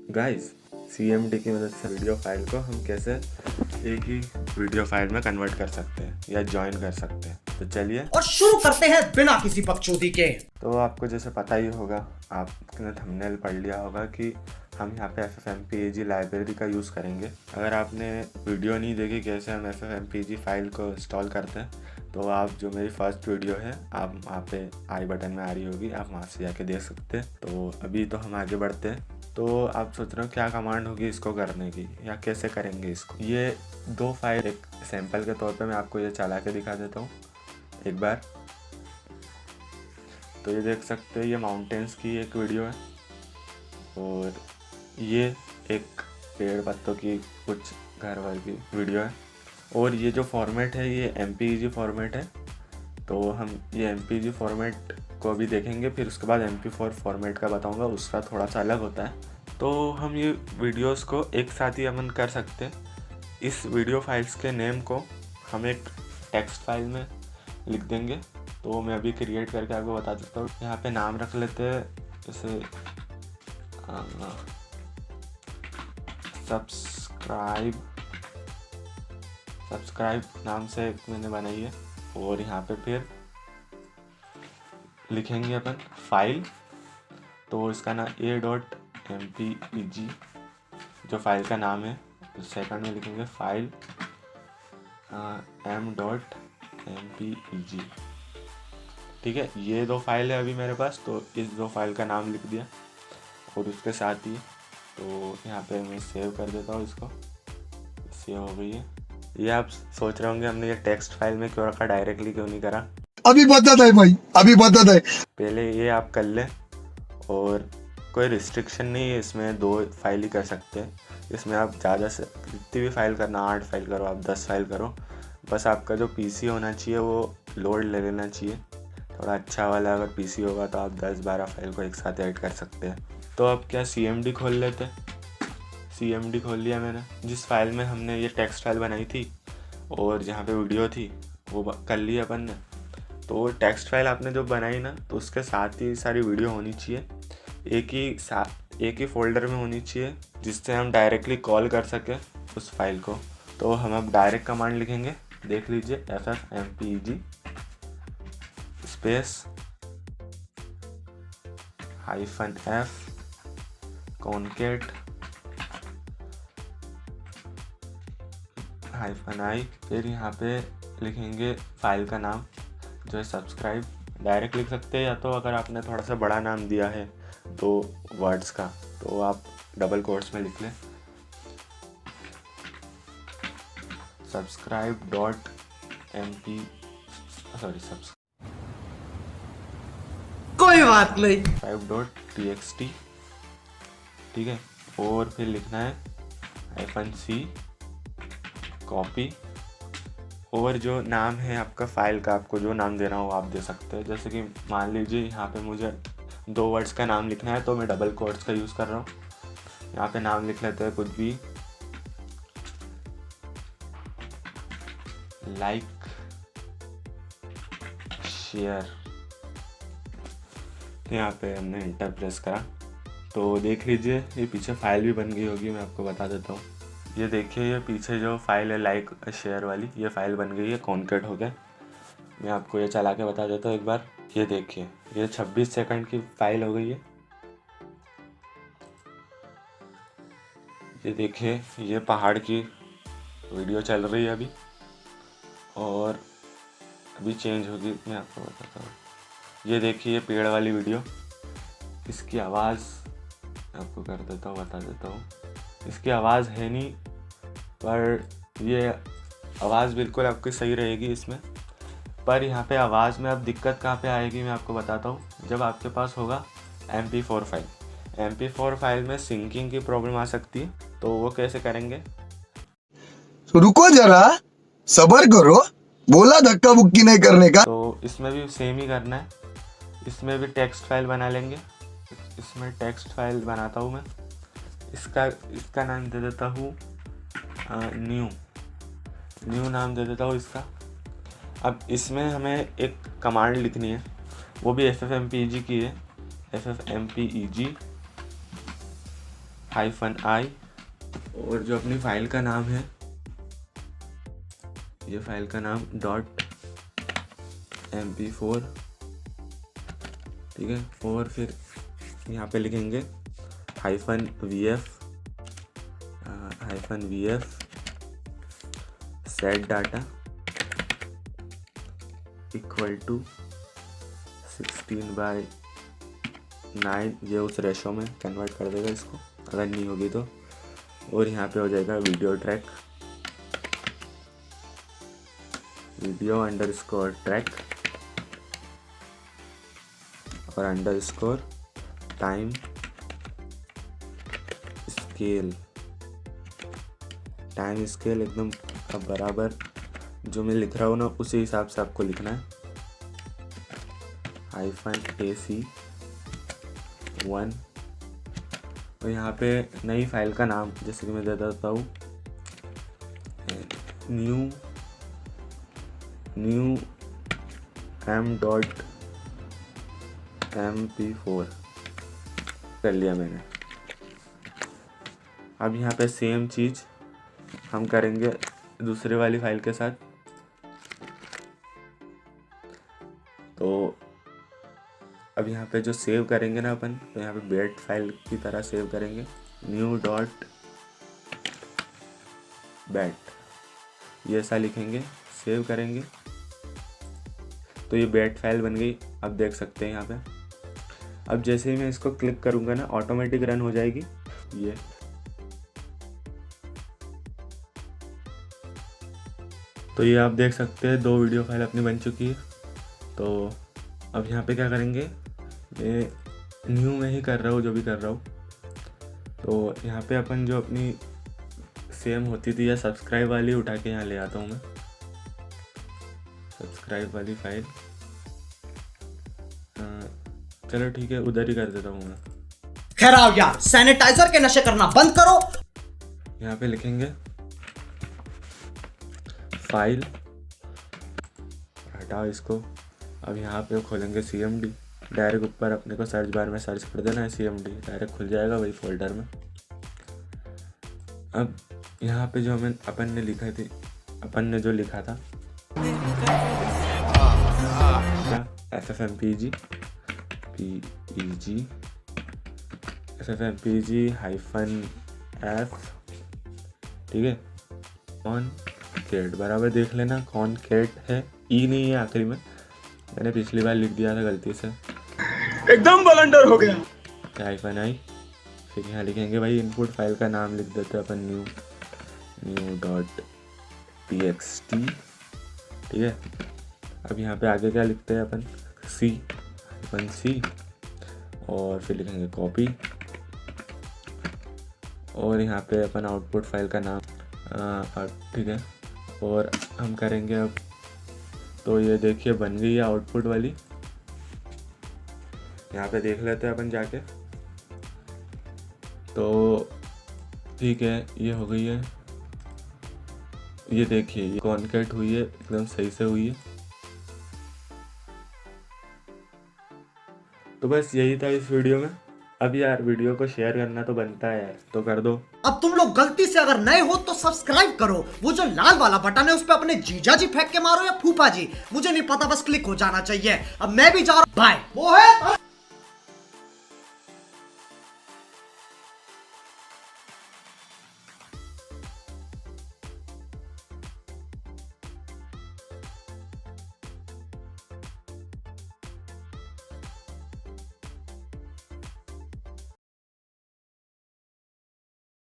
Guys, CMD की मदद से वीडियो फाइल को हम कैसे एक ही वीडियो फाइल में कन्वर्ट कर सकते हैं या ज्वाइन कर सकते हैं। तो चलिए और शुरू करते हैं बिना किसी बकचोदी के। तो आपको जैसे पता ही होगा, आपने थंबनेल पढ़ लिया होगा कि हम यहाँ पे FFmpeg लाइब्रेरी का यूज़ करेंगे। अगर आपने वीडियो नहीं देखी कैसे हम FFmpeg फाइल को इंस्टॉल करते हैं, तो आप जो मेरी फर्स्ट वीडियो है आप वहाँ पे आई बटन में आ रही होगी, आप वहाँ से जाके देख सकते हैं। तो अभी तो हम आगे बढ़ते हैं। तो आप सोच रहे हो क्या कमांड होगी इसको करने की या कैसे करेंगे इसको। ये दो फाइल एक सैंपल के तौर पे मैं आपको ये चला के दिखा देता हूँ एक बार। तो ये देख सकते हैं, ये माउंटेन्स की एक वीडियो है और ये एक पेड़ पत्तों की कुछ घर वर की वीडियो है। और ये जो फॉर्मेट है ये MPEG फॉर्मेट है। तो हम ये MPEG फॉर्मेट को भी देखेंगे, फिर उसके बाद MP4 फॉर्मेट का बताऊंगा, उसका थोड़ा सा अलग होता है। तो हम ये वीडियोस को एक साथ ही अमन कर सकते हैं। इस वीडियो फाइल्स के नेम को हम एक टेक्स्ट फाइल में लिख देंगे। तो मैं अभी क्रिएट करके आपको बता देता हूँ। यहाँ पे नाम रख लेते हैं, जैसे सब्सक्राइब नाम से मैंने बनाई है। और यहाँ पे फिर लिखेंगे अपन फाइल। तो इसका नाम a.mpeg जो फाइल का नाम है। तो सेकंड में लिखेंगे फाइल m.mpeg। ठीक है, ये दो फाइल है अभी मेरे पास, तो इस दो फाइल का नाम लिख दिया और उसके साथ ही तो यहाँ पे मैं सेव कर देता हूँ इसको। सेव हो गई है। ये आप सोच रहे होंगे हमने ये टेक्स्ट फाइल में क्यों रखा, डायरेक्टली क्यों नहीं करा। अभी बता है भाई, अभी बता है। पहले ये आप कर लें और कोई रिस्ट्रिक्शन नहीं है, इसमें 2 फाइल ही कर सकते हैं। इसमें आप ज़्यादा से जितनी भी फाइल करना, 8 फाइल करो, आप 10 फाइल करो, बस आपका जो PC होना चाहिए वो लोड ले लेना चाहिए। थोड़ा अच्छा वाला अगर PC होगा तो आप 10-12 फाइल को एक साथ ऐड कर सकते हैं। तो अब क्या CMD खोल लेते। CMD खोल लिया मैंने। जिस फाइल में हमने ये टेक्स्ट फाइल बनाई थी और जहाँ पे वीडियो थी वो कर ली अपन ने। तो टेक्स्ट फाइल आपने जो बनाई ना, तो उसके साथ ही सारी वीडियो होनी चाहिए, एक ही फोल्डर में होनी चाहिए, जिससे हम डायरेक्टली कॉल कर सकें उस फाइल को। तो हम अब डायरेक्ट कमांड लिखेंगे, देख लीजिए, FFmpeg space -f concat -i। फिर यहाँ पे लिखेंगे फाइल का नाम जो है सब्सक्राइब। डायरेक्ट लिख सकते हैं, या तो अगर आपने थोड़ा सा बड़ा नाम दिया है तो वर्ड्स का, तो आप डबल कोट्स में लिख लें, subscribe.mp कोई बात नहीं। subscribe.txt। ठीक है, और फिर लिखना है -c कॉपी। और जो नाम है आपका फाइल का, आपको जो नाम देना हो आप दे सकते हैं। जैसे कि मान लीजिए यहाँ पे मुझे 2 वर्ड्स का नाम लिखना है, तो मैं डबल कोट्स का यूज़ कर रहा हूँ। यहाँ पे नाम लिख लेते हैं कुछ भी, लाइक शेयर। यहाँ पे हमने इंटर प्रेस करा, तो देख लीजिए ये पीछे फाइल भी बन गई होगी। मैं आपको बता देता हूँ, ये देखिए, ये पीछे जो फाइल है लाइक शेयर वाली, ये फाइल बन गई है, कॉन्केट हो गया। मैं आपको ये चला के बता देता हूँ एक बार। ये देखिए, ये 26 सेकंड की फाइल हो गई है। ये देखिए, ये पहाड़ की वीडियो चल रही है अभी, और अभी चेंज होगी, मैं आपको बताता हूँ। ये देखिए, ये पेड़ वाली वीडियो, इसकी आवाज़ आपको कर देता हूँ, बता देता हूँ। इसकी आवाज़ है नहीं, पर ये आवाज़ बिल्कुल आपकी सही रहेगी इसमें। पर यहाँ पे आवाज़ में अब दिक्कत कहाँ पे आएगी, मैं आपको बताता हूँ। जब आपके पास होगा MP4 फाइल, MP4 फाइल में सिंकिंग की प्रॉब्लम आ सकती है। तो वो कैसे करेंगे, रुको जरा, सबर करो, बोला धक्का बुक्की नहीं करने का। तो इसमें भी सेम ही करना है। इसमें भी टेक्स्ट फाइल बना लेंगे। इसमें टेक्स्ट फाइल बनाता हूँ मैं, इसका नाम दे देता हूँ न्यू नाम दे देता हूँ इसका। अब इसमें हमें एक कमांड लिखनी है, वो भी FFmpeg की है, FFmpeg -i और जो अपनी फाइल का नाम है, ये फाइल का नाम .mp4, ठीक है। और फिर यहाँ पे लिखेंगे -vf set data equal to 16:9, ये उस रेशो में कन्वर्ट कर देगा इसको अगर नहीं होगी तो। और यहाँ पे हो जाएगा वीडियो _track और _time scale एकदम अब बराबर जो मैं लिख रहा हूँ ना उसी हिसाब से आपको लिखना है। -ac1 और यहाँ पे नई फाइल का नाम जैसे कि मैं दे देता हूँ new m.mp4 कर लिया मैंने। अब यहाँ पे सेम चीज़ हम करेंगे दूसरे वाली फाइल के साथ। तो अब यहाँ पे जो सेव करेंगे ना अपन, तो यहाँ पे बेट फाइल की तरह सेव करेंगे new.bat, ये ऐसा लिखेंगे, सेव करेंगे तो ये बेट फाइल बन गई। अब देख सकते हैं यहाँ पे, अब जैसे ही मैं इसको क्लिक करूँगा ना ऑटोमेटिक रन हो जाएगी ये। तो ये आप देख सकते हैं 2 वीडियो फाइल अपनी बन चुकी है। तो अब यहाँ पे क्या करेंगे, मैं न्यू में ही कर रहा हूँ जो भी कर रहा हूँ। तो यहाँ पे अपन जो अपनी सेम होती थी या सब्सक्राइब वाली उठा के यहाँ ले आता हूँ मैं, सब्सक्राइब वाली फाइल। चलो ठीक है, उधर ही कर देता हूँ मैं। खैर आओ यार, सैनिटाइजर के नशे करना बंद करो। यहाँ पे लिखेंगे फाइल, हटाओ इसको। अब यहाँ पे खोलेंगे CMD, डायरेक्ट ऊपर अपने को सर्च बार में सर्च कर देना है CMD, डायरेक्ट खुल जाएगा वही फोल्डर में। अब यहाँ पे जो अपन ने जो लिखा था ffmpeg -f, ठीक है। concat बराबर देख लेना, concat है, ई नहीं है आखिरी में, मैंने पिछली बार लिख दिया था गलती से, एकदम बलंडर हो गया। -i। फिर यहाँ लिखेंगे भाई इनपुट फाइल का नाम लिख देते हैं अपन new.txt, ठीक है। अब यहाँ पे आगे क्या लिखते हैं अपन, c और फिर लिखेंगे कॉपी और यहाँ पे अपन आउटपुट फाइल का नाम, ठीक है। और हम करेंगे अब, तो ये देखिए बन गई है आउटपुट वाली, यहाँ पे देख लेते हैं अपन जाके। तो ठीक है, ये हो गई है, ये देखिए ये कॉन्केट हुई है, एकदम सही से हुई है। तो बस यही था इस वीडियो में। अब यार वीडियो को शेयर करना तो बनता है यार, तो कर दो। अब तुम लोग गलती से अगर नए हो तो सब्सक्राइब करो, वो जो लाल वाला बटन है उस पे अपने जीजा जी फेंक के मारो या फूफा जी, मुझे नहीं पता, बस क्लिक हो जाना चाहिए। अब मैं भी जा रहा हूँ, बाय। वो है